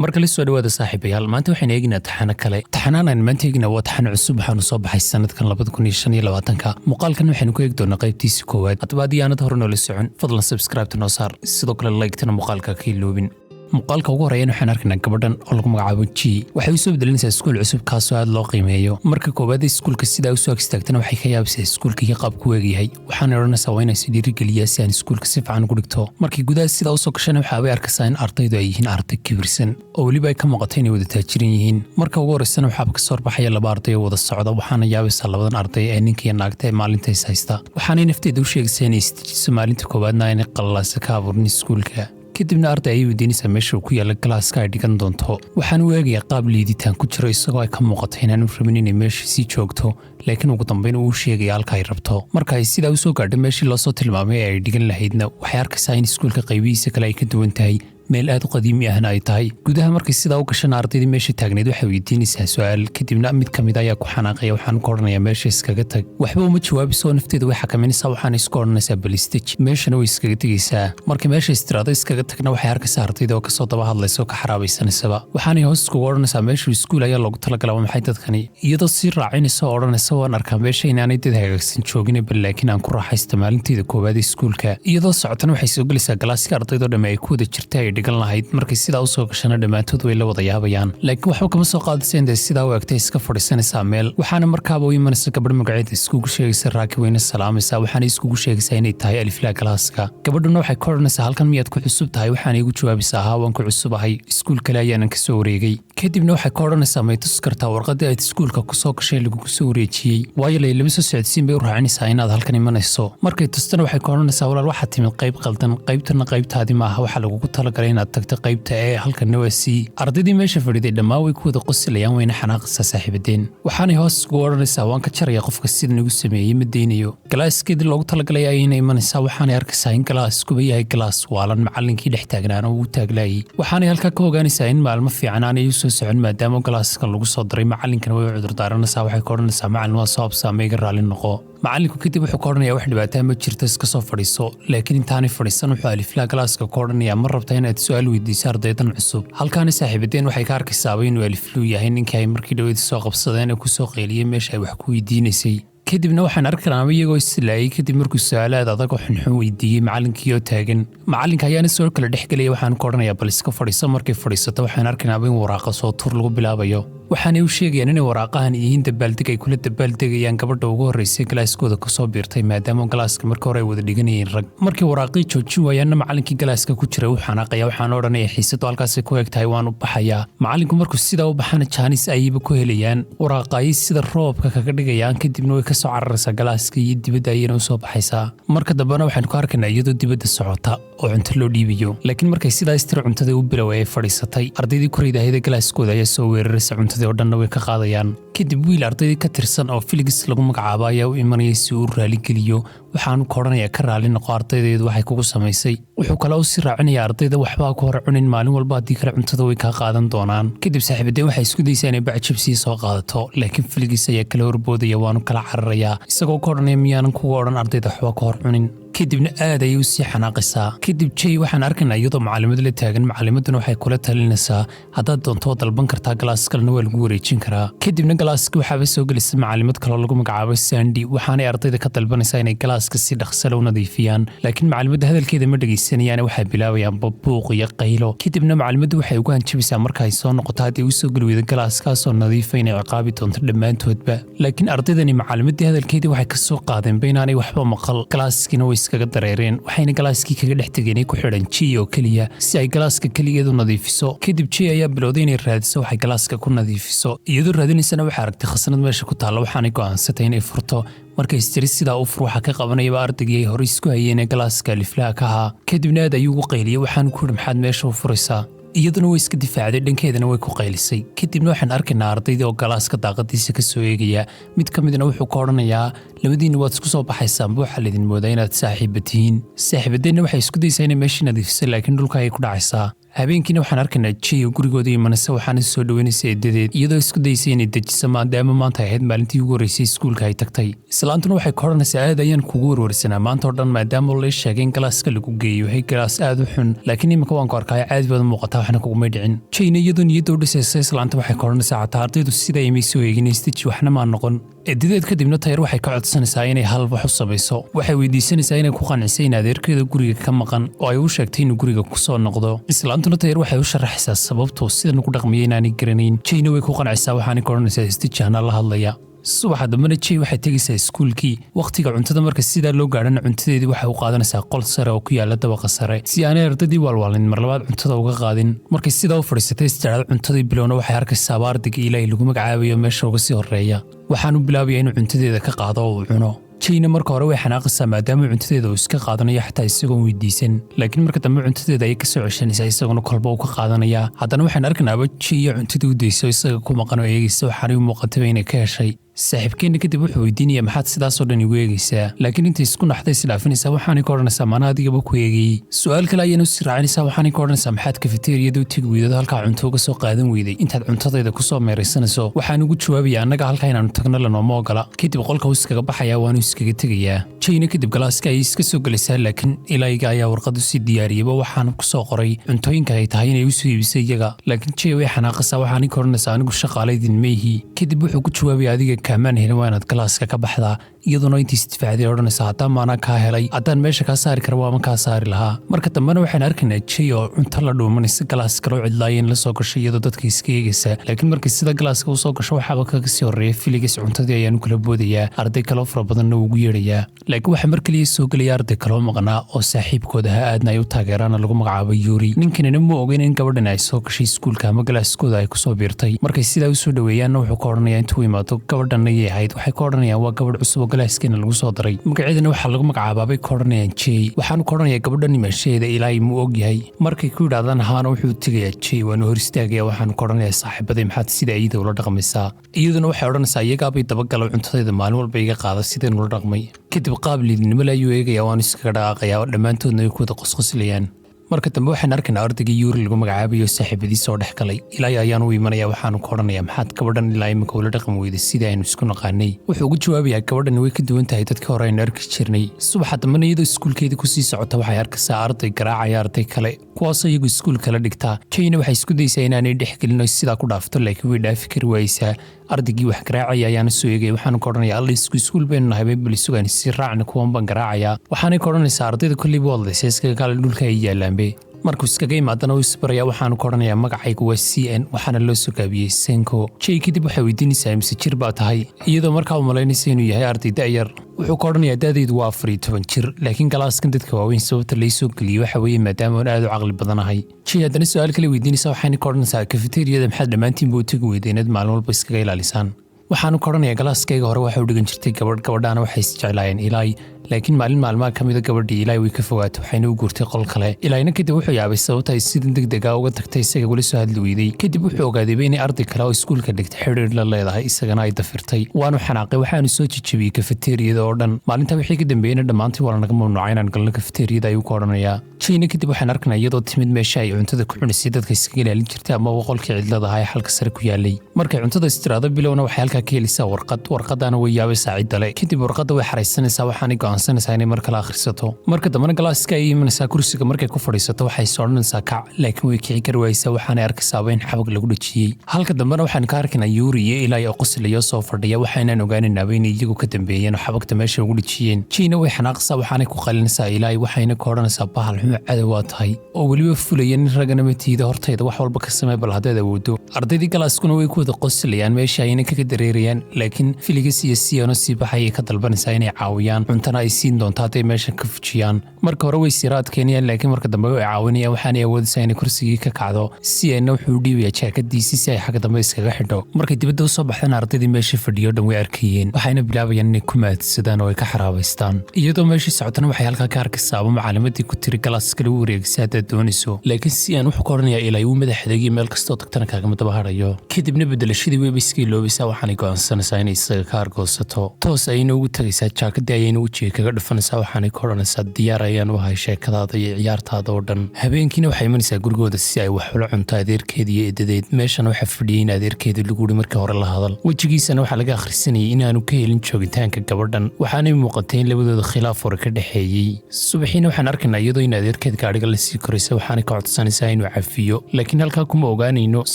marka la soo dhawaada saaxiibayaal maanta waxaan eegnaa taxana kale taxanaan maanta eegnaa waa taxan cusub waxaanu soo baxay sanadkan 2025 muuqaalkan waxaanu ku eegi doonaa qaybtiisa koowaad hadba haddii aanad hore noola socon fadlan subscribe noo saar sidoo kale like-tana muuqaalka ka iloobin muuqaalka ugu horeeyana waxaan arkaynaa gabadhan oo lagu magacaabo G waxay u soo bedelinaysaa iskuul cusub kaasoo aad loo qiimeeyo marka koowaad iskuulka sidaa u soo agstaagtana waxay ka yaabisay iskuulka iyo qaabku weegyahay waxaan oranaysaa waa inay si dhiirigeliyaa si aan iskuulka si fiican ugu dhigto markii gudaha sidaa u soo gashana waxa ay arkaysaa in ardaydu ay yihiin arday kibirsan oo weliba ay ka muuqato inay wada taajiran yihiin marka ugu horeysana waxaa ka soo baxaya laba arday oo wada socda waxaana yaabaysaa labadan arday ee ninka iyo naagta ee maalinta is haysta waxaanay nafteeda u sheegaysaa inay istijiso maalinta koowaadna inay qalalaasa ka abuurin iskuulka kadibna arday ay weydiinaysaa meesha uu ku yaala galaaska ay dhigan doonto waxaan u eegayaa qaab liiditaan ku jiro isagoo ay ka muuqato inaanu rabin inay meesha sii joogto laakiin ugu dambeyn uu sheegaya halka ay rabto marka ay sidaa u soo gaadho meeshii loo soo tilmaamay ee ay dhigan lahaydna waxay arkaysaa in iskuulka qaybihiisa kale ay ka duwan tahay meel aad u qadiimi ahna ay tahay gudaha markay sidaa u gashana ardaydii meesha taagneed waxay weydiinaysaa su'aal kadibna mid ka mid ayaa ku xanaaqaya waxaan ku odhanayaa meesha iskaga tag waxba uma jawaabiso nafteeda way xakaminaysaa waxaana isku odhanaysaa balistej meeshana way iskaga tegaysaa markii meesha istiraado iskaga tagna waxay arkaysaa ardayda oo kasoo daba hadlaysa oo ka xaraabaysanaysaba waxaanay hoos iskugu odhanaysaa meeshuu iskuul ayaa loogu talagalaa waa maxay dadkani iyadoo sii raacinaysa oo odhanaysa waan arkaa meesha inaanay dad hagaagsan joogin bal laakiin aan ku raaxaysta maalinteeda koowaad ee iskuulka iyadoo socotana waxay soo gelaysaa galaaska ardaydoo dhamme ay ku wada jirta dhigan lahayd markay sidaa u soo gashana dhammaantood way la wada yaabayaan laakiin waxba kama soo qaadaysa intay sidaa u egtay iska fadhiisanaysaa meel waxaana markaaba u imanaysa gabadh magaceeda iskugu sheegaysa raaki weyna salaamaysaa waxaana iskugu sheegaysaa inay tahay aliflaa galaaska gabadhuna waxay ka odhanaysaa halkan miyaad ku cusub tahay waxaana igu jawaabaysaa haa waan ku cusub ahay iskuul kale ayaanan ka soo wareegay kadibna waxay ka odhanaysaa may tusi kartaa warqaddii aad iskuulka ku soo gashay lagugu soo wareejiyey waayo laylama soo socodsiin bay u raacinaysaa inaad halkan imanayso markay tustana waxay ka odhanaysaa walaal waxaad timid qayb qaldan qaybtana qaybtaadii maaha waxaa lagugu talagalay inaad tagto qaybta ee halkanna waa sii ardaydii meesha fadhiday dhammaan way ku wada qosilayaan wayna xanaaqaysaa saaxiibadeen waxaanay hoos ugu odhanaysaa waan ka jaraya qofka sidan igu sameeyey ma daynayo galaaskeedii loogu talagalay ayayna imanaysaa waxaanay arkaysaa in galaaskuba yahay galaas waalan macallinkii dhex taagnaana uu taaglaayay waxaanay halkaa ka ogaanaysaa in maalmo fiican aanay u soo socon maadaama galaaska lagu soo daray macallinkana way cudur daaranaysaa waxay ka odhanaysaa macallin waa soo habsaama iga raalli noqo macallinku kadib wuxuu ka odhanayaa wax dhibaataa ma jirto iska soo fadhiiso laakiin intaanay fadhiisan wuxuu aliflaa galaaska ka odhanayaa ma rabtaa inaad su'aal weydiiso ardaydan cusub halkaana saaxiibadeen waxay ka arkaysaaba inuu alifluu yahay ninkii ay markii dhaweyd soo qabsadeen ee ku soo qeyliyey meesha ay wax ku weydiinaysay kadibna waxaan arkaynaa iyagoo islaayay kadib markuu su'aalaad adag oo xunxun weydiiyey macallinkii oo taagan macallinka ayaana soo kala dhex gelaya waxaan ku odhanayaa bal iska fadhiiso markay fadhiisato waxaan arkaynaaba in waraaqa soo tur lagu bilaabayo waxaanay u sheegayaan inay waraaqahan yihiin dabaaldeg ay kula dabaaldegayaan gabadha ugu horreysay galaaskooda ku soo biirtay maadaama galaaska markii hore ay wada dhiganayeen rag markii waraaqii joojin waayaanna macallinkii galaaska ku jiray uu xanaaqaya waxaan odhanaya xiisadu halkaasay ku eg tahay waan u baxayaa macallinku markuu sidaa u baxana jaanis ayayba ku helayaan waraaqaayay sida roobka kaga dhigayaan kadibna way ka soo cararaysaa galaaska iyo dibadda ayayna u soo baxaysaa marka dambena waxaan ku arkaynaa iyadoo dibadda socota oo cunto loo dhiibayo laakiin markay sidaa istira cuntada u biloway ay fadhiisatay ardaydii koraydaahayda galaaskooda ayaa soo weeraraysa oo dhanna way ka qaadayaan kadib wiil ardaydii ka tirsan oo Felix lagu magacaabo ayaa u imanayay si uu raali geliyo waxaanu ka odhanayaa ka raali noqo ardaydeedu waxay kugu samaysay wuxuu kale u sii raacinayaa ardayda waxbaa ku hor cunin maalin walba haddii kale cuntada way kaa qaadan doonaan kadib saaxiibadeen waxay isku daysaa inay bacjabsii soo qaadato laakiin Felix ayaa kala horboodaya waanu kala cararayaa isagoo ka odhanaya miyaanan kugu odhan ardayda waxba ka hor cunin kadibna aad ayay u sii xanaaqaysaa kadib Jay waxaan arkaynaa iyadoo macallimad la taagan macallimaduna waxay kula talinaysaa haddaad doonto dalban kartaa galaas kalena waa lagu wareejin karaa kadibna galaaska waxaaba soo gelisay macallimad kaloo lagu magacaabo Sandy waxaanay ardayda ka dalbanaysaa inay galaaska si dhaqso leh u nadiifiyaan laakiin macallimadda hadalkeeda ma dhageysanayaan waxay bilaabayaan buuq iyo qaylo kadibna macallimaddu waxay ugu hanjabaysaa marka ay soo noqoto haddii uu soo geli weydo galaaskaasoo nadiifa inay ciqaabi doonto dhammaantoodba laakiin ardaydani macallimaddii hadalkeedii waxay ka soo qaadeen inaanay waxba maqal galaaskiina way iskaga dareereen waxayna galaaskii kaga dhex tegeen ku xidhan Jay oo keliya si ay galaaska keligeedu nadiifiso kadib Jay ayaa bilowday inay raadiso waxay galaaska ku nadiifiso iyadoo raadinaysana waxay aragtay khasnad meesha ku taalla waxaanay go'aansatay inay furto markay istiri sidaa u fur waxa ka qabanayaba ardaygii ay hore isku hayeen ee galaaska aliflaa ka ahaa kadibna aad ayuu ugu qayliyey waxaan ku yidhi maxaad meesha u furaysaa iyaduna way iska difaacday dhankeedana way ku qaylisay kadibna waxaan arkaynaa ardaydii oo galaaska daaqadiisa ka soo eegaya mid ka midna wuxuu ka odhanayaa labadiinna waad isku soo baxaysaan waxaa laydin moodaa inaad saaxiiba tihiin saaxiibadeenna waxay isku daysaa inay meeshii nadiifisay laakiin dhulka ayay ku dhacaysaa habeenkiina waxaan arkaynaa Jay oo gurigooda imanaysa waxaana soo dhaweynaysa eedadeed iyadoo isku daysay inay dejiso maadaama maanta ahayd maalintii ugu horreysay iskuulka ay tagtay islaantuna waxay ka odhanaysaa aad ayaan kugu warwarsanaa maanta oo dhan maadaama la sheegay in galaaska lagu geeyo hay galaas aad u xun laakiin imika waan ku arkaya caadi baad muuqata xataa waxna kuguma dhicin. Jayna iyadoo niyadda u dhisaysa islaanta waxay ka odhanaysaa xataa ardaydu sida ay soo eegin istiij waxna ma noqon. Eedadeed kadibna Tayr waxay ka codsanaysaa inay hal wax u samayso. Waxay weydiisanaysaa inay ku qancisay in adeerkeeda guriga ka maqan oo ay u sheegtay inuu guriga ku soo noqdo. Islaantuna Tayr waxay u sharaxaysaa sababtoo sidan ugu dhaqmiyay inaanay garanayn. Jayna way ku qancisaa waxaanay ka odhanaysaa istiij hana la hadlaya. subaxa dambena Jay waxay tegaysaa iskuulkii waqtiga cuntada marka sidaa loo gaadhana cuntadeedii waxay u qaadanaysaa qol sare oo ku yaala dabaqa sare si aanay ardadii waalwaalin mar labaad cuntada uga qaadin. Markay sidaa u fadhiisatay isjeclaad cuntadii bilowna waxay arkaysaa ardayga Ilaahay lagu magacaabayo meesha uga sii horeeya. Waxaanu bilaabayaa inuu cuntadeeda ka qaado oo uu cuno. Jayna marka hore way xanaaqaysaa maadaama cuntadeeda uu iska qaadanayo xataa isagoon weydiisan, laakiin marka dambe cuntadeeda ay ka soo ceshanaysaa isaguna kolba uu ka qaadanaya. Haddana waxaan arkanaaba Jay cuntadii u dayso isaga ku maqan oo eegaysa waxaanay u muuqataba inay ka heshay. saaxiibkeena kadib wuxuu weydiinaya maxaad sidaas oo dhan igu eegaysaa, laakiin intay isku naxday isdhaafinaysaa waxaanay ka odhanaysaa mana adigaba ku eegayey. Su'aal kale ayayna u sii raacinaysaa waxaanay ka odhanaysaa maxaad kafeteeriyada u tegi weydado halkaa cunto uga soo qaadan weyday intaad cuntadayda ku soo meeraysanayso. Waxaan ugu jawaabaya annaga halkaa inaanu tagno lanooma ogola. Kadib qolka uu iskaga baxayaa waanu iskaga tegayaa. Jayna kadib galaaska ayay iska soo gelaysaa, laakiin Ilayga ayaa warqad u sii diyaariyeyba waxaana ku soo qoray cuntooyinka ay tahay inay u soo iibisay iyaga, laakiin Jay way xanaaqaysaa waxaanay ka odhanaysaa anigu shaqaalaydin meehi. Kadib wuxuu ku jawaabaya adiga kaamaan helin waa inaad galaaska ka baxdaa, iyaduna intii isdifacday odhanaysaa haddaan maanaa kaa helay haddaan meesha kaa saari kara waama kaa saari lahaa. Marka dambena waxaan arkaynaa Jay oo cunto la dhuumanaysa galaaska loo cidlaayeen la soo gashay iyadoo dadka iska eegaysa, laakiin markay sida galaaska u soo gasho waxaaba kaga sii horreeya Felix cuntadii ayaanu kala boodayaa, arday kaloo fara badanna ugu yeedhayaa. Laakiin waxaa mar kaliya soo gelaya arday kaloo maqnaa oo saaxiibkooda ha aadna ay u taageeraana lagu magacaabo Yuri. Ninkanina ma ogeyn in gabadhan ay soo gashay iskuulka ama galaaskooda ay ku soo biirtay. Markay sidaa u soo dhaweeyaanna wuxuu ka odhanayaa intuu imaado gabadhan ayay ahayd, waxay ka odhanayaan waa gabadh cusub oo galaaskiina lagu soo daray, magaceedana waxaa lagu magacaabaabay ka odhanayaan Jay. waxaanu ka odhanayaa gabadhan imaashadeeda Ilaahay muu og yahay. Markay ku yidhaahdaan ahaana wuxuu tegayaa Jay waanu hor istaagaya waxaanu ka odhanayaa saaxiibaday maxaad sida iyada ula dhaqmaysaa. Iyaduna waxay odhanaysaa iyagaabay dabagalo cuntadayda maalin walba iga qaada sideen ula dhaqmay. Kadib qaab liidnimole ayuu eegayaa waanu iskaga dhaqaaqayaa oo dhammaantoodna ay ku wada qosqoslayaan. marka dambe waxaan arkaynaa ardayga Yuri lagu magacaabayo saaxiibadiisa oo dhex galay. Ilaahay ayaan u imanaya waxaanu ka odhanayaa maxaad gabadhan ilaa imika ula dhaqmi weyday sidii aynu isku naqaanay. Wuxuu ugu jawaabayaa gabadhan way ka duwan tahay dadkii hore aynu arki jirnay. Subaxa dambena iyadoo iskuulkeedii kusii socota waxay arkaysaa arday garaacaya arday kale kuwaasoo iyagu iskuulka la dhigtaa. Jayna waxay isku daysaa inaanay dhex gelin oo sidaa ku dhaafto, laakiin way dhaafi kari waayeysaa. ardaygii wax garaacaya ayaana soo eegaya waxaanu ka odhanayaa alla iskuul baynu nahay bal isugaan si raacna kuwan baan garaacayaa. waxaanay ka odhanaysaa ardayda kolley buu hadlaysa iskaga kale dhulka ay yaalaanbe. markuu iskaga imaadana uu isbarayaa waxaanu ka odhanayaa magacaygu waa CN waxaana loo soo gaabiyey Senko. Jay kadib waxay weydiinaysaa mise jir baa tahay, iyadoo markaa u malaynaysa inuu yahay arday da'yar. wuxuu ka odhanayaa da'daydu waa 14 jir, laakiin galaaskan dadka waaweyn sababta laysoo geliyey waxa weeye maadaama aan aad u caqli badanahay. Jay haddana su'aal kale weydiinaysaa waxayna ka odhanaysaa kafeteeriyada maxaad dhammaantiin buu tegi weyday inaad maalin walba iskaga ilaalisaan. waxaanu ka odhanayaa galaaskayga hore waxa u dhigan jirtay gabadhaana waxay isjeclaayeen Ilaahay, laakiin maalin maalmaha ka mida gabadhii Ilaahay way ka fogaatay waxayna u guurtay qol kale. Ilaahayna kadib wuxuu yaabay sababta ay sidan degdega uga tagtay isaga wali soo hadli weyday. kadib wuxuu ogaaday inay arday kale oo iskuulka dhigtay xiriir la leedahay isagana ay dafirtay. waanu xanaaqay waxaanu soo jijibiyey kafeteeriyada oo dhan. maalinta wixii ka dambeeyayna dhammaantii waa lanaga mamnuucay inaan galno kafeteeriyada ayuu ka odhanayaa. Jayna kadib waxaan arkaynaa iyadoo timid meesha ay cuntada ku cunaysay dadka iskaga ilaalin jirtay ama qolkii cidlada ahaa ee xalka sare ku yaalay. markay cuntada istiraado bilowna waxay halkaa ka helaysaa warqadaana way yaabaysaa ciddale. kadib warqadda way xaraysanaysaa waxaanay go'aansanaysaa inay mar kale akhrisato. marka dambena galaaska ay imanaysaa kursiga markay ku fadhiisato waxay soo odhanaysaa kac, laakiin way kici kari waayeysaa waxaanay arkaysaaba in xabag lagu dhajiyey. halka dambena waxaan ka arkaynaa Yuri iyo Ilaahay oo qoslayo soo fadhiya waxaynaan ogaanaynaaba inay iyagu ka dambeeyeen oo xabagta meesha ugu dhajiyeen. Jayna way xanaaqaysaa waxaanay ku qalinaysaa Ilaahay waxayna ka odhanaysaa bahal xumo cadow waa tahay oo weliba fulaya nin ragana ma tiida hortayda wax walba ka samee bal haddaad awoodo. ardaydii galaaskuna way ku wada qoslayaan meesha ayna kaga dareerayaan, laakiin Felix iyo Siano sii baxayay ka dalbanaysaa inay caawiyaan cuntana ay siin doonto hadday meesha ka fujiyaan. marka hore way siraad keenayaan laakiin marka dambe way caawinayaan waxaanay awoodaysaa inay kursigii ka kacdo. Siano wuxuu u dhiibayaa jaakadiisii si ay xagga dambe iskaga xidho. markay dibadda u soo baxdaan ardaydii meesha fadhiyo dhan way arkayeen waxayna bilaabayaan inay ku maadsadaan oo ay ka xaraabaystaan. iyadoo meeshii socotana waxay halkaa ka arkaysaaba macalimadii ku tiri galaaska lagu wareegisay haddaad doonayso, laakiin Siano wuxuu ka odhanayaa Ilaahay uu madaxdeegii meel kastoo tagtana kaagama daba hadhayo. kadibna bedelashadii weyba iska iloobaysaa waxaanay go'aansanaysaa inay isaga ka argoosato. toos ayayna ugu tagaysaa jaakadii ayayna wejiga kaga dhufanaysaa waxaanay ka odhanaysaa diyaar ayaan u ahay sheekadaada iyo ciyaartaada oo dhan. habeenkiina waxay imanaysaa gurigooda si ay wax ula cunto adeerkeeda iyo eedadeed. meeshana waxaa fadhiyay in adeerkeeda lagu yidhi markii hore la hadal. wejigiisana waxaa laga akhrisanayay inaanu ka helin joogitaanka gabadhan, waxaanay muuqatay in labadooda khilaaf hore ka dhexeeyey. subaxiina waxaan arkaynaa iyadoo in adeerkeed gaadhiga la sii koraysa, waxaanay ka codsanaysaa inuu cafiyo, laakiin halkaa kuma ogaanayno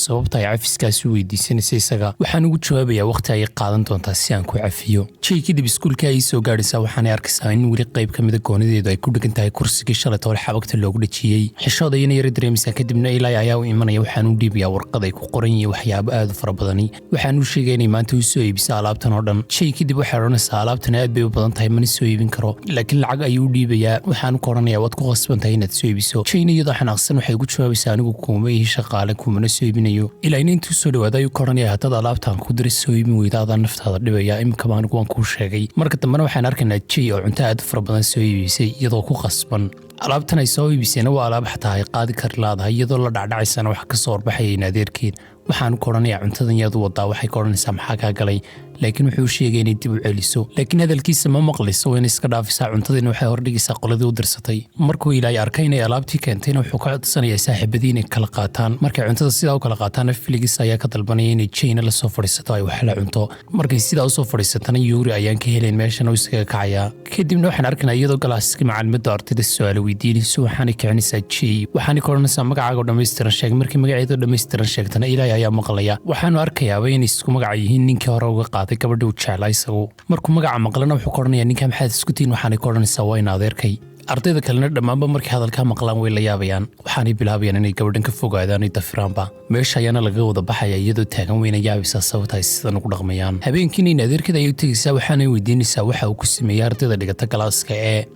sababta ay cafiskaasi u weydiisanaysa isaga. waxaan ugu jawaabayaa waqti ay qaadan doontaa si aan ku cafiyo. jay kadib iskuulka ay soo gaadhaysaa, waxaanay arkaysaa in weli qayb ka mida goonideedu ay ku dhegan tahay kursigii shalay toole xabagta loogu dhejiyey. xishooda ayana yara dareemaysaa. kadibna ilaa ayaa u imanaya, waxaan u dhiibayaa warqad ay ku qoran yihiin waxyaabo aad u fara badani. waxaan u sheegay inay maanta u soo iibisa alaabtan oo dhan. jay kadib waxay odhanaysaa alaabtan aad bay u badan tahay, mana soo iibin karo, laakiin lacag ayuu u dhiibayaa. waxaan ku odhanayaa waad ku qasban tahay inaad soo iibiso. jayna iyadoo xanaaqsan waxay ugu jawaabaysaa anigu kuuma ihi shaqaale, kumana soo iibinayo. ilaayna intuu soo dhawaada ayuu ka odhanaya haddaad alaabtaan ku diri soo iibin weyda adaa naftaada dhibaya, imikaba anigu waan kuu sheegay. marka dambena waxaan arkaynaa jay oo cunto aad u fara badan soo iibisay iyadoo ku qasban. alaabtan ay soo iibisayna waa alaab xataa ay qaadi kari laadahay, iyadoo la dhacdhacaysana wax ka soo horbaxaya in adeerkeed. waxaan ku odhanayaa cuntadan yaad u wadaa, waxay ka odhanaysaa maxaa kaa galay, laakiin wuxuu sheegay inay dib u celiso. laakiin hadalkiisa ma maqlayso, wayna iska dhaafisaa. cuntadiina waxay hordhigaysaa qoladii u dirsatay. markuu ilaahay arkay inay alaabtii keentayna wuxuu ka codsanayaa saaxiibadii inay kala qaataan. markay cuntada sidaa u kala qaataana Felix ayaa ka dalbanaya inay Jayna la soo fadhiisato ay wax la cunto. markay sidaa u soo fadhiisatana Yuri ayaan ka helayn meeshan oo iskaga kacaya. kadibna waxaan arkaynaa iyadoo galaaska macallimada ardayda su'aalo weydiinayso, waxaanay kicinaysaa Jay. waxaanay ka odhanaysaa magacaaga oo dhammaystiran sheeg. markii magaceeda dhammaystiran sheegtana ilaahay ayaa maqlaya. waxaanu arkayaaba inay isku magac yihiin ninkii hore uga qaaday gabadha uu jeclaa isagu. markuu magaca maqlana wuxuu ka odhanayaa ninkaa maxaad isku tihiin. waxaanay ka odhanaysaa waa in adeerkay. ardayda kalena dhammaanba markay hadalkaa maqlaan way la yaabayaan, waxaanay bilaabayaan inay gabadhan ka fogaadaan ay dafiraanba. meesha ayaana laga wada baxaya iyadoo taagan weyna yaabaysaa sababta ay sidan ugu dhaqmayaan. habeenkiina in adeerkeeda ayay u tegaysaa, waxaanay weydiinaysaa waxa uu ku sameeyey ardayda dhigata galaaska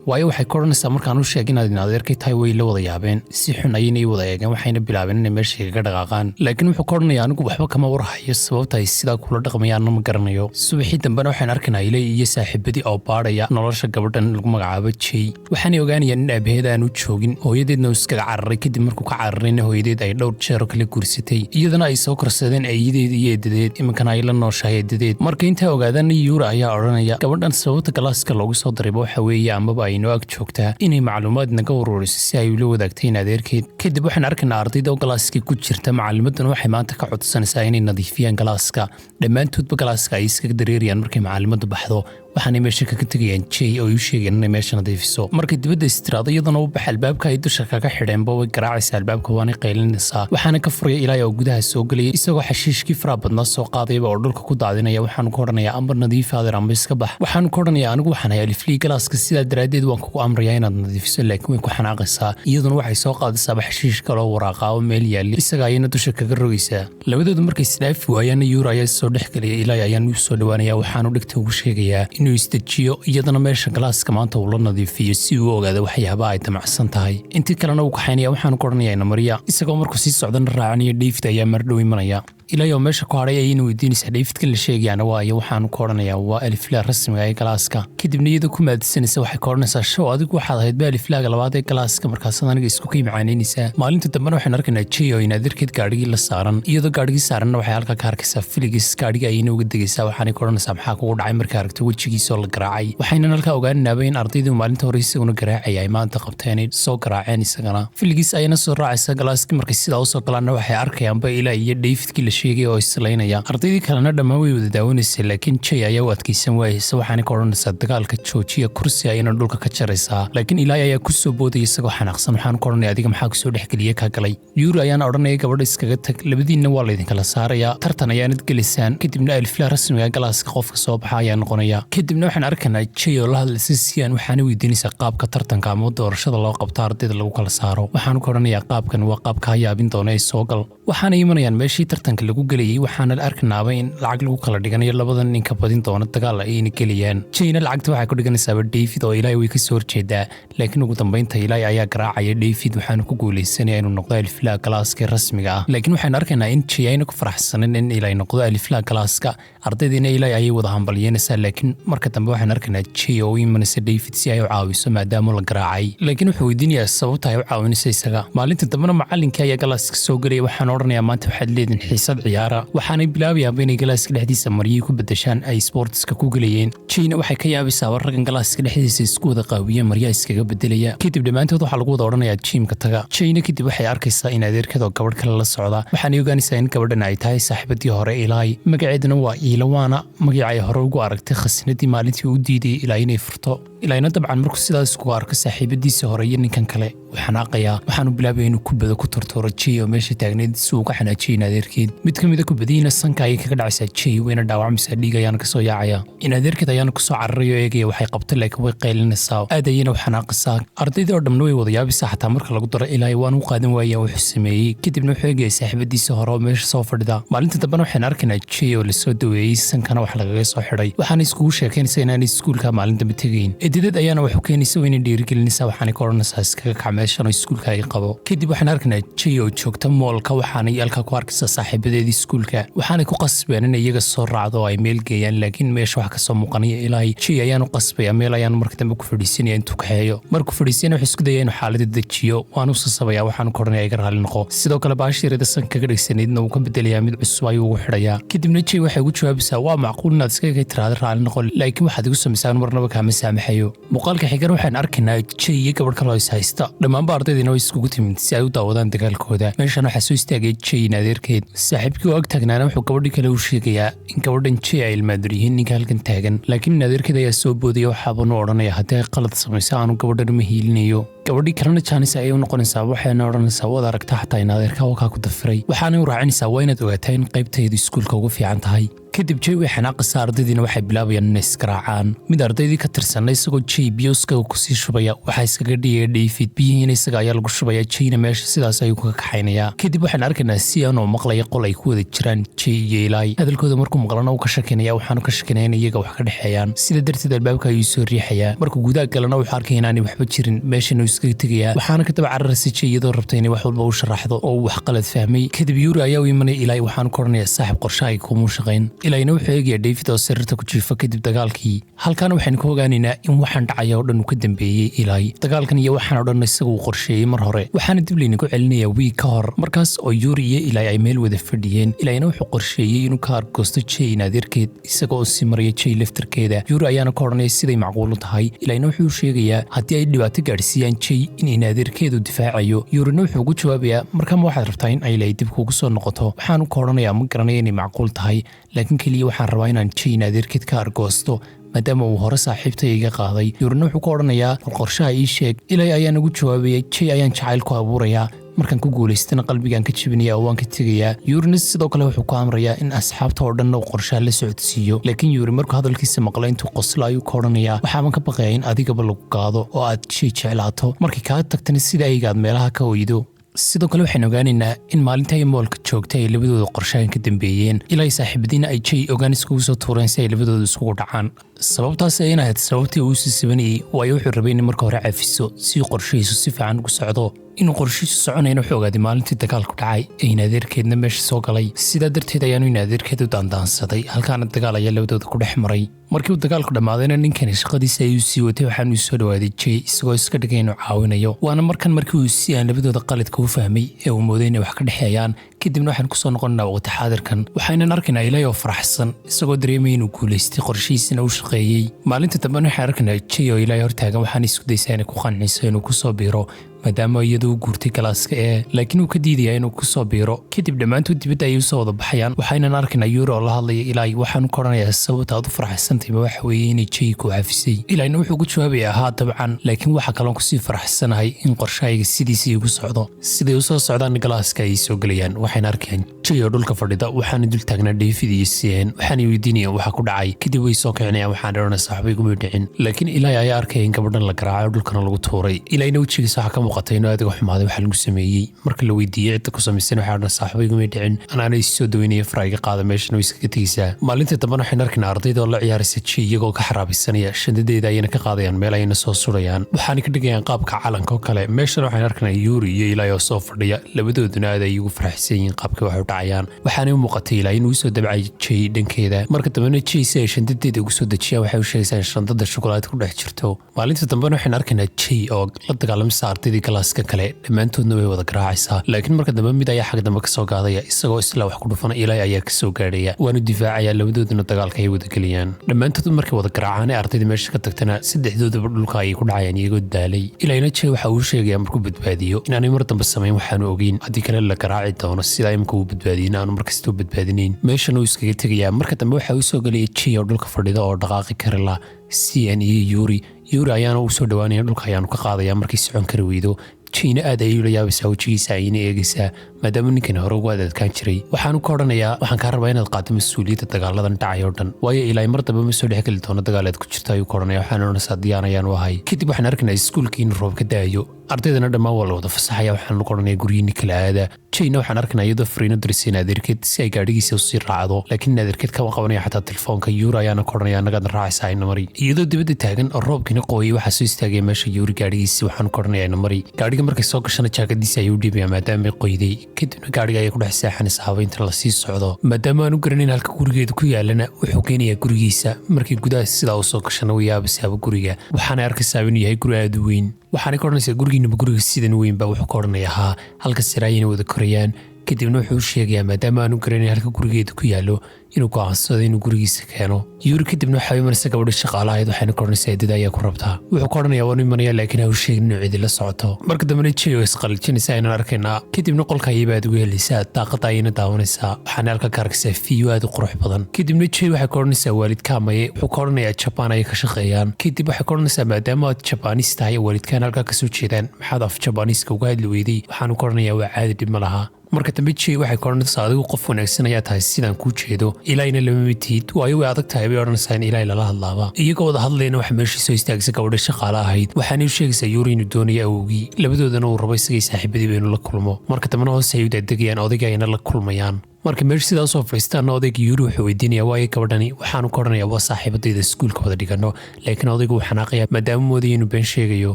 waayo waxay ka odhanaysaa markaan u sheegay inaad in adeerkay tahay way la wada yaabeen, si xun ayayna ii wada eegeen, waxayna bilaabeen inay meesha kaga dhaqaaqaan. laakiin wuxuu ka odhanayaa anigu waxba kama warhayo, sababta ay sidaa kula dhaqmayaanna ma garanayo. subaxii dambena waxaan arkaynaa ilay iyo saaxiibadii oo baadhaya nolosha gabadhan lagu magacaabo Jay. waxaanay ogaanayaan in aabaheed aanu joogin, hooyadeedna uu iskaga cararay. kadib markuu ka cararayna hooyadeed ay dhowr jeer kala guursatay, iyadana ay soo korsadeen eeyadeed iyo eedadeed, iminkana ay la nooshahay eedadeed. marka intaa ogaadaana Yuri ayaa odhanaya gabadhan sababta galaaska loogu soo darayba waxa weeye amaba ay noo ag joogtaa inay macluumaad naga ururiso si ay ula wadaagtay in adeerkeed. kadib waxaan arkaynaa ardayda oo galaaskii ku jirta, macallimaduna waxay maanta ka codsanaysaa inay nadiifiyaan galaaska. dhammaantoodba galaaska ay iskaga dareerayaan markay macallimadu baxdo, waxaanay meesha kaga tegayaan Jay oo u sheegeen inay meesha nadiifiso. markay dibadda istiraado iyadana u baxa albaabka ay dusha kaga xidheenba way garaacaysaa albaabka, waanay qaylinaysaa. waxaana ka furaya ilaahay oo gudaha soo gelaya isagoo xashiishkii faraha badnaa soo qaadayba oo dhulka ku daadinaya. waxaanu ka odhanayaa amba nadiif adeer amba iska bax. waxaanu ka odhanayaa anigu waxaan hay aliflii galaaska, sidaa daraaddeed waan kugu amrayaa inaad nadiifiso, laakiin way ku xanaaqaysaa. iyaduna waxay soo qaadaysaaba xashiish kaloo waraaqa oo meel yaalli, isaga ayayna dusha kaga rogaysaa. labadoodu markay isdhaafi waayaana Yuri ayaa soo dhex gelaya, ilaahay ayaan u soo dhawaanaya. waxaanu dhegta ugu sheegayaa inuu isdejiyo, iyadana meesha galaaska maanta uu la nadiifiyo si uu ogaado waxyaabaha ay damacsan tahay. intii kalena uu kaxaynaya. waxaanu ka odhanayaa Mariya, isagoo markuu sii socdana raacanaya David ayaa mardhow imanaya. ilaahay oo meesha ku hadhay ayayna weydiinaysaa Davidkan la sheegayaana waayo. waxaanu ka odhanayaa waa aliflaa rasmiga ee galaaska. kadibna iyadoo ku maadisanaysa waxay ka odhanaysaa show adigu waxaad ahayd ba aliflaaga labaad ee galaaska, markaasaad aniga isku kay macaanaynaysaa. maalinta dambena waxaan arkaynaa Jay oo in adeerkeed gaadhigii la saaran, iyadoo gaadhigii saaranna waxay halkaa ka arkaysaa Felix. gaadhigii ayayna uga degaysaa, waxaanay ka odhanaysaa maxaa kugu dhacay markay aragto wejigiisoo la garaacay. waxaynan halkaa ogaaninaaba in ardaydii maalinta hore isaguna garaacaya ay maanta qabteenay soo garaaceen isagana. Felix ayana soo raacaysa galaaskii. markay sidaa usoo galaanna waxay arkayaanba ilaa iyo Davidkii la sheegay oo islaynaya. ardaydii kalena dhammaan way wada daawanaysay, laakiin Jay ayaa u adkaysan waayaysa. waxaanay ka odhanaysaa dagaalka joojiya, kursi ayayna dhulka ka jaraysaa. laakiin ilaahay ayaa ku soo boodaya isagoo xanaaqsan. waxaanu ka odhanaya adiga maxaa kusoo dhexgeliya kaa galay. Yuri ayaana odhanaya gabadha iskaga tag, labadiinna waa laydinkala saarayaa, tartan ayaanad gelaysaan. kadibna aliflaa rasmiga galaaska qofka soo baxa ayaa noqonaya. kadibna waxaan arkaynaa Jay oo la hadlaysa Sian, waxaana weydiinaysaa qaabka tartanka ama doorashada loo qabto ardayda lagu kala saaro. waxaanu ka odhanayaa qaabkan waa qaab kaa yaabin doona ee soo gal. waxaana imanayaan meeshii tartanka lagu gelayay, waxaana la arkanaaba in lacag lagu kala dhiganayo labadan ninka badin doona dagaal ayayna gelayaan. Jayna lacagta waxay ku dhiganaysaaba David oo ilaahay way ka soo horjeedaa, laakiin ugu dambeynta ilaahay ayaa garaacaya David. waxaanu ku guulaysanaya inuu noqdo aliflaa galaaska rasmiga ah. laakiin waxaan arkaynaa in Jay ayna ku faraxsanin in ilaahay noqdo aliflaa galaaska. ardaydiina ilaahay ayay wada hambalyeynaysaa, laakiin marka dambe waxaan arkaynaa Jay oo u imanaysa David si ay u caawiso maadaama la garaacay. laakiin wuxuu weydiinayaa sababta ay u caawinaysa isaga. maalinta dambena macallinkii ayaa galaaska soo gelaya. waxaan odhanayaa maanta waxaad leediin xiisad kubad ciyaara waxaanay bilaabayaan inay galaaska dhexdiisa maryo ku bedeshaan ay sportska ku galayeen China waxay ka yaabisaa raggan galaaska dhexdiisa isku wada qaawiyeen maryo iskaga bedelaya kadib dhamaantood waxa lagu wada oranayaa jimka taga China kadib waxay arkaysaa in adeerkeeda gabadh kale la socda waxaanay ogaanaysaa in gabadhan ay tahay saaxiibadii hore Ilay magaceeduna waa Ilawana magacay hore ugu aragtay khasnadii maalintii uu diiday Ilay inay furto Ilayna dabcan markuu sidaas ku arko saaxiibadiisa hore iyo ninkan kale waxaanu bilaabay inuu kubada ku tortoro Jay oo meesha taagneed si uu ka xanaajiyay adeerkeed mid kamid ah kubadiina sanka ay kaga dhacaysaa Jay wayna dhaawacmaysaa dhiig ayaan ka soo yaacaya in adeerkeed ayaan ku soo cararayo eegaya waxay qabtay laakiin way qaylinaysaa aad ayayna u xanaaqaysaa ardayda oo dhamna way wada yaabisaa xataa marka lagu daro Ilay waan u qaadan waayay wuxuu sameeyay kadibna wuxuu eegay saaxiibadiisa hore oo meesha soo fadhida maalinta dambana waxaan arkaynaa Jay oo la soo dhaweeyay sankana wax lagaga soo xidhay waxaan iskugu sheekaynaysaa inaan iskuulka maalinta tegayn edidad ayaana wax u keenaysaa inay dhiirigelinaysaa waxaan ka oranaysaa iskaga meeshan iskuulka ay qabo kadib waxaan arkaynaa Jay oo joogta moolka waxaanay halka ku arkaysaa saaxiibadeedii iskuulka waxaanay ku qasbeen in iyaga soo raacdo ay meel geeyaan laakiin meesha wax ka soo muuqanaya Ilay Jay ayaan u qasbaya meel ayaan markii dambe ku fadhiisanaya intuu kaxeeyo markuu fadhiisana wuxuu isku dayay inuu xaaladda dejiyo waan u sasabaya waxaan ku oranayaa iga raali noqo sidoo kale baashiirada san kaga dhigsaneedna uu ka bedelayaa mid cusub ayuu ugu xidhayaa kadibna Jay waxay ugu jawaabaysaa waa macquul inaad iskaga tiraahdo raali noqo laakiin waxaad igu samaysaa marnaba kaama saamaxayo muuqaalka xigan waxaan arkaynaa Jay iyo gabadh kale oo is haysta dhammaanba ardaydiina way iskugu timid si ay u daawadaan dagaalkooda meeshan waxaa soo istaagay Jay adeerkeed saaxiibkii oo ag taagnaana wuxuu gabadhii kale u sheegayaa in gabadhan Jay ay ilmaadur yihiin ninka halkan taagan laakiin adeerkeed ayaa soo boodaya waxaabanu odhanaya haddii ay qalad samayso aanu gabadhan ma hiilinayo gabadhii kalena jaanis ayay u noqonaysaa waxayna odhanaysaa waad aragtaa xataa in adeerka halkaa ku dafiray waxaanay u raacinaysaa waa inaad ogaataa in qaybteedu iskuulka ugu fiican tahay kadib Jay way xanaaqaysaa ardaydiina waxay bilaabayaan inay iskaraacaan mid ardaydii ka tirsanay isagoo Jay biyoska kusii shubaya waxaa iskaga dhigaya David biyihiina isaga ayaa lagu shubaya Jayna meesha sidaas ayuu kaga kaxaynayaa kadib waxaan arkaynaa Sian oo maqlaya qol ay ku wada jiraan Jay iyo Ilay hadalkooda markuu maqlana uu ka shakinaya waxaanu ka shakinaya in iyaga wax ka dhexeeyaan sida darteed albaabka ayuu soo riixayaa markuu gudaha galana wuxuu arkay inaanay waxba jirin meeshana uu iskaga tegayaa waxaana ka daba cararaysa Jay iyadoo rabtay inay wax walba u sharaxdo oo wax qalad fahmay kadib Yuri ayaa u imanaya Ilay waxaanu ka oranayaa saaxiib qorshe ay kumu shaqayn Ilayna wuxuu eegaya David oo sariirta ku jiifa kadib dagaalkii halkaana waxaynu ka ogaanaynaa in waxaan dhacaya oo dhan uu ka dambeeyey Ilay dagaalkan iyo waxaan oo dhan isagu uu qorsheeyey mar hore waxaana dib laynagu celinayaa wiig ka hor markaas oo Yuri iyo Ilay ay meel wada fadhiyeen Ilayna wuxuu qorsheeyey inuu ka argoosto Jay adeerkeed isagoo sii maraya Jay laftarkeeda Yuri ayaana ka oranaya siday macquul u tahay Ilayna wuxuu sheegayaa haddii ay dhibaato gaadhsiiyaan Jay in adeerkeedu difaacayo Yurina wuxuu ugu jawaabayaa markama waxaad rabtaa in Ilay dib kugu soo noqoto waxaanu ka oranayaa ma garanayo inay macquul tahay laakiin kaliya waxaan rabaa inaan Jay adeerkeed ka argoosto maadaama uu hore saaxiibtay iga qaaday Yurina wuxuu ka oranayaa qorshaha ii sheeg Ilay ayaan ugu jawaabaya Jay ayaan jacayl ku abuurayaa markaan ku guulaystana qalbigaan ka jibinaya oo waan ka tegayaa Yurina sidoo kale wuxuu ku amrayaa in asxaabta oo dhan uu qorshaha la socodsiiyo laakiin Yuri markuu hadalkiisa maqlay intuu qoslo ayuu ka oranayaa waxaan ka baqayaa in adigaba lagu qaado oo aad Jay jeclaato markii kaa tagtana sida aygaad meelaha ka oydo sidoo kale waxaan ogaanaynaa in maalinta ay moolka joogtay ay labadooda qorshahan ka dambeeyeen Ilay saaxiibadiina ay Jay ogaan iskugu soo tuureen si ay labadooda iskugu dhacaan sababtaas ayna ahayd sababtii uu si sabanayay waayo wuxuu rabay in marka hore cafiso si qorshihiisu si fiican ugu socdo inuu qorshihiisu soconayna wuxuu ogaaday maalintii dagaalku dhacay in adeerkeedna meesha soo galay sidaa darteed ayaanu in adeerkeed u daandaansaday halkaana dagaal ayaa labadooda ku dhex maray markii uu dagaalku dhammaadayna ninkani shaqadiisa ayuu sii watay waxaanu soo dhawaaday Jay isagoo iska dhigay inuu caawinayo waana markii uu si aan labadooda qaladka u fahmay ee uu mooday inay wax ka dhexeeyaan kadibna waxaan kusoo noqonnaa waqti xaadirkan waxaynan arkaynaa Ilay oo faraxsan isagoo dareemay inuu guulaystay qorshihiisana u shaqeeyey maalinta dambena waxaan arkaynaa Jay oo Ilay hortaagan waxaan isku daysaa inay ku qanciso inuu kusoo biiro maadaama iyadu u guurtay galaaska laakiin uu ka diidaya inuu ku soo biiro kadib dhammaantood dibadda ayay usoo wada baxayaan waxaynan arkaynaa Yuri oo la hadlaya Ilay waxaanu ka oranayaa sababta aad u faraxsantay ma waxa weeye inay Jay ku cafisay Ilayna wuxuu ku jawaabayaa haa dabcan laakiin waxa kaloon kusii faraxsanahay in qorshahayga sidiisii igu socdo siday u soo socdaan galaaska ay soo gelayaan waxayna arkayaan Jay oo dhulka fadhida waxaana dul taagnaa David iyo Sian waxaana weydiinayaan waxa ku dhacay kadib way soo kicinayaan waxaan oranaysaa waxbay kuma dhicin laakiin Ilay ayaa arkaya in gabadhan la garaaco dhulkana lagu tuuray Ilayna wejigiisa waxa ka muuqatay inuu aad uga xumaaday waxa lagu sameeyey marka la weydiiyay cidda ku samaysan waxaan oranaysaa waxbay kuma dhicin anaana soo daweynaya farayga qaada meeshana way iskaga tegaysaa maalinta dambana waxaan arkaynaa ardayda oo la ciyaaraysa Jay iyagoo ka xaraabisanaya shandadeeda ayayna ka qaadayaan meel ayayna soo surayaan waxaana ka dhigayaan qaabka calanka oo kale meeshana waxaan arkaynaa Yuri iyo Ilay oo soo fadhiya labadooduna aad ay ugu faraxsan yihiin qaabka wax u dhacayaan waxaana u muuqatay Ilay inuu soo dabcay Jay dhankeeda marka dambena Jay si ay shandadeeda ugu soo dejiyaan waxay u sheegaysaa in shandada shukulaato ku dhex jirto maalinta dambena waxaan arkaynaa Jay oo la dagaalamay ardayda ardayda galaaska kale dhammaantoodna way wada garaacaysaa laakiin marka dambe mid ayaa xag dambe kasoo gaadaya isagoo isla wax ku dhufana Eli ayaa kasoo gaadhaya waana difaacaya labadooduna dagaalka ay wada geliyaan dhammaantood markay wada garaacaan ardayda meesha ka tagtana saddexdoodaba dhulka ay ku dhacayaan iyagoo daalay Elina Jay waxa uu sheegaya markuu badbaadiyo inaanay mar dambe samayn waxaanu ogeyn haddii kale la garaaci doono sida imka uu badbaadiyay inaanu markastoo badbaadinayn meeshana uu iskaga tegaya marka dambe waxa uu soo galaya Jay oo dhulka fadhida oo dhaqaaqi kara la CN iyo Yuri ayaana uu soo dhawaanaya dhulka ayaanu ka qaadaya markii socon kara weydo Jayna aad ayuu la yaabaysaa wajigiisa ayna eegaysaa maadaama ninkan hore ugu adkaan jiray waxaanu ka odhanayaa waxaan kaa rabaa inaad qaado mas'uuliyadda dagaaladan dhacay oo dhan waayo Eli mar dambe ma soo dhex geli doono dagaalaad ku jirta ayuu ka odhanaya waxaan odhanaysaa diyaan ayaan u ahay kadib waxaan arkaynaa iskuulkii in roob ka da'ayo ardaydana dhammaan waa la wada fasaxaya waxaan ku odhanayaa guryihiinni kala aada Jayna waxaan arkaynaa iyadoo fariino diraysa naadirkeed si ay gaadhigiisa usii raacdo laakiin naadirkeed kama qabanaya xataa telefoonka Yuri ayaana ka odhanaya annagaadna raacaysaa ayna mari iyadoo dibadda taagan oo roobkiina qooyay waxaa soo istaagaya meesha Yuri gaadhigiisa waxaan ka odhanaya ayna mari gaadhiga markay soo gashana jaakadiisa ayuu dhiibaya maadaama ay qoyday kadibna gaadhiga ayay ku dhex seexanaysa habeynta la sii socdo maadaama aanu garanayn halka gurigeedu ku yaalana wuxuu keenayaa gurigiisa markii gudaha sidaa uu soo gashana uu yaabaysaaba guriga waxaana arkaysaa inuu yahay guri aad u weyn waxaanay ka odhanaysaa gurigiinaba guriga sidan weyn baa wuxuu ka odhanaya haa halka siraayina wada korayaan kadibna wuxuu sheegayaa maadaama aanu garanayn halka gurigeedu ku yaallo inuu go'aansado inuu gurigiisa keeno Yuri kadibna waxay imanaysaa gabadha shaqaalahayd waxayna ka odhanaysaa eedada ayaa ku rabtaa wuxuu ka odhanayaa waanu imanaya laakiin ha u sheegin inuu cidi la socoto marka dambena Jay oo isqalijinaysa aynan arkaynaa kadibna qolka ayayba aad ugu helaysaa daaqada ayayna daawanaysaa waxaana halka ka arkaysaa fiyo aad u qurux badan kadibna Jay waxay ka odhanaysaa waalidkaa maye wuxuu ka odhanayaa Jabaan ayay ka shaqeeyaan kadib waxay ka odhanaysaa maadaama aad Jabaanis tahay waalidkaan halkaa kasoo jeedaan maxaad af Jabaaniiska uga hadli weyday waxaanu ka odhanayaa waa caadi dhib ma laha marka dambe Jay waxay ka odhanaysaa adigu qof wanaagsan ayaa tahay sidaan kuu jeedo Elina lama mitid waayo way adag tahay bay odhanaysaa in Eli lala hadlaaba iyagoo wada hadlayna waxa meeshii soo istaagaysa gabadha shaqaale ahayd waxaana u sheegaysaa Yuri inuu doonayo awowgii labadoodana uu rabo isagay saaxiibadii baynu la kulmo marka dambena hoose ay u daadegayaan odayga ayna la kulmayaan marka meesha sidaas oo fariistaana odayga Yuri wuxuu weydiinayaa waayo gabadhani waxaanu ka odhanayaa waa saaxiibadayda iskuulka wada dhigano laakiin odaygu wuu xanaaqayaa maadaama moodaya inuu been sheegayo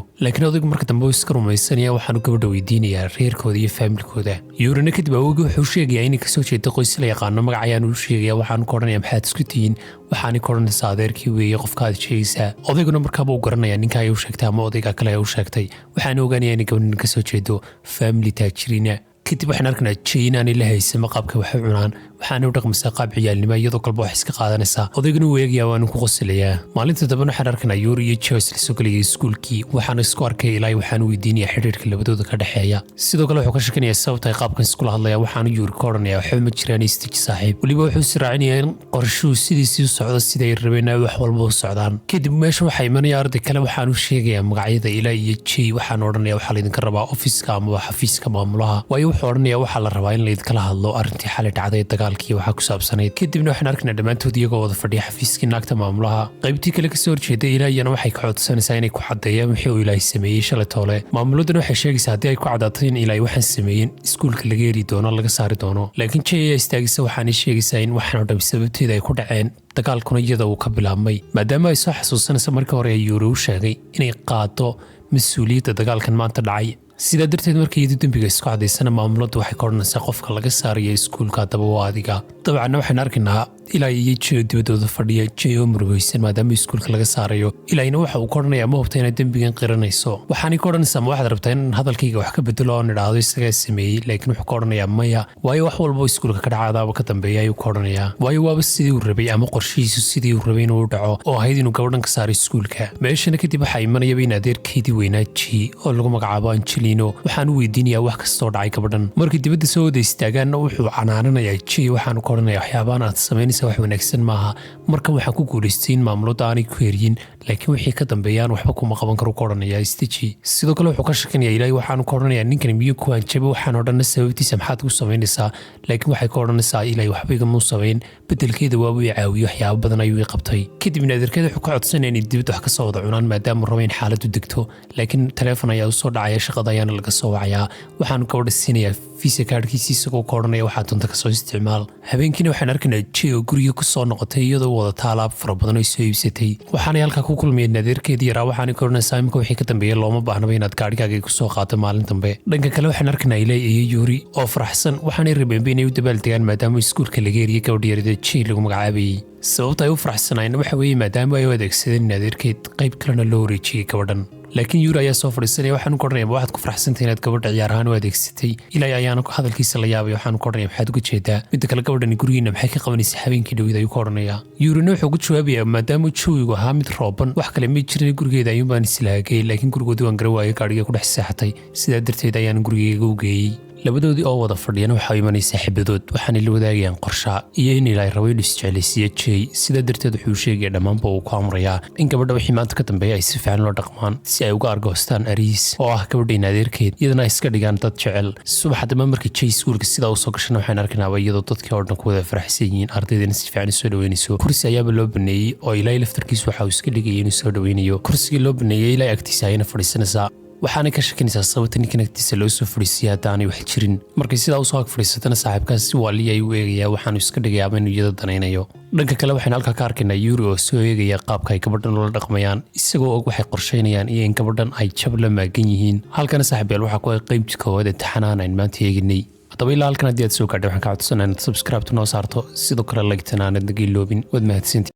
laakiin odaygu marka dambe uu iska rumaysanaya waxaanu gabadha weydiinayaa reerkooda iyo faamilkooda Yurina kadib awowgii wuxuu sheegayaa inay kasoo jeedo qoys la yaqaano magac ayaanu u sheegayaa waxaanu ka odhanayaa maxaad isku tihiin waxaanay ka odhanaysaa adeerkii weeye qofka aad sheegaysaa odayguna markaaba uu garanayaa ninka ay u sheegtay ama odayga kale ay u sheegtay waxaana ogaanayaa inay gabadhan kasoo jeedo faamili taajiriina kadib waxaan arkaynaa Jay inaanay la haysan qaabka wax u cunaan waxaana u dhaqmaysaa qaab ciyaalnimo iyadoo kalba wax iska qaadanaysaa odayguna uu eegayaa waanu ku qosolayaa maalinta dambena waxaan arkaynaa Yuri iyo Jay isla soo galayay iskuulkii waxaana isku arkay Eli waxaanu weydiinayaa xiriirka labadooda ka dhexeeya sidoo kale wuxuu ka shakinayaa sababta ay qaabkan iskula hadlayaan waxaanu Yuri ka odhanayaa waxba ma jiraan istaji saaxiib weliba wuxuu siraacinayaa in qorshuhu sidiisii u socdo siday rabeen ay wax walba u socdaan kadib meesha waxaa imanaya arday kale waxaanu sheegayaa magacyada Eli iyo Jay waxaanu odhanayaa waxaa laydinka rabaa ofiska ama xafiiska maamulaha waayo wuxuu odhanayaa waxaa la rabaa in laydinkala hadlo arrintii xalay dhacday dagaalkii waxaa ku saabsanayd kadibna waxaan arkaynaa dhammaantood iyagoo wada fadhiya xafiiskii naagta maamulaha qaybtii kale kasoo horjeeda Eliyana waxay ka codsanaysaa inay ku caddeeyaan wixii uu Eli sameeyey shalay toole maamuladana waxay sheegaysaa haddii ay ku caddaatay in Eli waxaan sameeyeen iskuulka laga heli doono laga saari doono laakiin Jay ayaa istaagaysa waxaanay sheegaysaa in waxaan oo dhan sababteeda ay ku dhaceen dagaalkuna iyada uu ka bilaabmay maadaama ay soo xasuusanaysa markii hore ee Yuri u sheegay inay qaado mas'uuliyadda dagaalkan maanta dhacay sidaa darteed markay iyadu dembiga isku cadaysana maamuladdu waxay ka odhanaysaa qofka laga saaraya iskuulka haddaba waa adiga dabcanna waxaan arkaynaa Eli iyo Jay oo dibadooda fadhiya Jay oo murugaysan maadaama iskuulka laga saarayo Elina waxa uu ka odhanayaa ma hubta inaad dembigan qiranayso waxaanay ka odhanaysaa ma waxaad rabtaa in hadalkayga wax ka bedelo oon idhaahdo isagaa sameeyey laakiin wuxuu ka odhanayaa maya waayo wax walba iskuulka ka dhacaadaaba ka dambeeya ayuu ka odhanayaa waayo waaba sidii uu rabay ama qorshihiisu sidii uu rabay inuu u dhaco oo ahayd inuu gabadhan ka saaro iskuulka meeshana kadib waxaa imanayaba in adeerkeedii weynaa Jay oo lagu magacaabo Angelino waxaanu weydiinayaa wax kastoo dhacay gabadhan markii dibadda soo wada istaagaanna wuxuu canaananayaa Jay waxaanu ka odhanayaa waxyaabaan aad samaynaysa wax wanaagsan maaha markan waxaan ku guulaystay in maamuladda aanay ku heryin laakiin wixii ka dambeeyaan waxba kuma qaban karo ka odhanayaa istaji sidoo kale wuxuu ka shakinayaa Eli waxaanu ka odhanayaa ninkan miyuu ku hanjabay waxaan oo dhanna sababtiisa maxaad ugu samaynaysaa laakiin waxay ka odhanaysaa Eli waxba igamuu samayn bedelkeeda waabuu i caawiyo waxyaabo badan ayuu i qabtay kadibna adeerkeeda wuxuu ka codsanaya inay dibadda wax ka soo wada cunaan maadaama rabo in xaaladdu degto laakiin taleefon ayaa u soo dhacaya shaqada ayaana laga soo wacayaa waxaanu gabadha siinayaa fiisa kaadhkiisa isagoo ka odhanaya waxaa doonta kasoo isticmaal habeenkiina waxaan arkaynaa Jay oo guriga ku soo noqotay iyadoo wadata alaab fara badan oo soo iibsatay waxaanay halkaa ku kulmayeen adeerkeedii yaraa waxaanay ka odhanaysaa imika wixii ka dambeeya looma baahnaba inaad gaadhigaaga ku soo qaato maalin dambe dhanka kale waxaan arkaynaa Eli iyo Yuri oo faraxsan waxaanay rabeenba inay u dabaaldegaan maadaama iskuulka laga heriyey gabadha yarida Jay lagu magacaabayey sababta ay u faraxsanaayeen waxa weeye maadaama ay u adeegsadeen in adeerkeed qayb kalena loo wareejiyey gabadhan laakiin Yuri ayaa soo fadhiisanaya waxaan ku qornay waxaad ku faraxsantahay inaad gabadha ciyaar ahaan u adeegsatay ilaa ayaana hadalkiisa la yaabay waxaan ku qornay maxaad uga jeedaa mid kale gabadhani gurigeena maxay ka qabanaysaa habeenkii dhawid ayuu ku qornaya Yuri wuxuu ku jawaabayaa maadaama jawigu ahaa mid rooban wax kale ma jirin gurigeeda ayuu baan islaagay laakiin gurigoodii waan garawayay gaadhiga ku dhex seexatay sidaa darteed ayaan gurigeyga u geeyay labadoodii oo wada fadhiyana waxaa imanay saaxiibadood waxaana la wadaagayaan qorsha iyo in ilaahay rabo inuu isjeclaysiiyo Jay sidaa darteed wuxuu sheegay dhammaanba uu ku amrayaa in gabadha wixii maanta ka dambeeya ay si fiican loo dhaqmaan si ay uga argoostaan Aris oo ah gabadhayna adeerkeed iyadana iska dhigaan dad jecel subax dama markii Jay iskuulka sidaa u soo gashay waxaan arkaynaa iyadoo dadkii oo dhan ku wada faraxsan yihiin ardaydana si fiican soo dhaweynayso kursi ayaaba loo baneeyay oo ilaahay laftarkiisu waxa uu iska dhigay inuu soo dhaweynayo kursigii loo baneeyay ilaahay agtiisa ayna fadhiisanaysaa waxaana ka shakinaysaa sababta ninkan agtiisa loo soo fadhiisiyay haddaanay wax jirin markay sidaa u soo ag fadhiisatana saaxiibkaas si waali ay u eegayaa waxaanu iska dhigayaaba inuu iyada danaynayo dhanka kale waxaynu halkaa ka arkaynaa Yuri oo soo eegaya qaabka ay gabadhan ula dhaqmayaan isagoo og waxay qorsheynayaan iyo in gabadhan ay jab la maagan yihiin halkana saaxiibayaal waxaa ku ay qaybtii koowaad ee taxanahan aynu maanta eeginay haddaba ilaa halkan haddii aad soo gaadhay waxaan ka codsanayaa inaad subscribe noo saarto sidoo kale like-tana aanad naga iloobin waad mahadsantihiin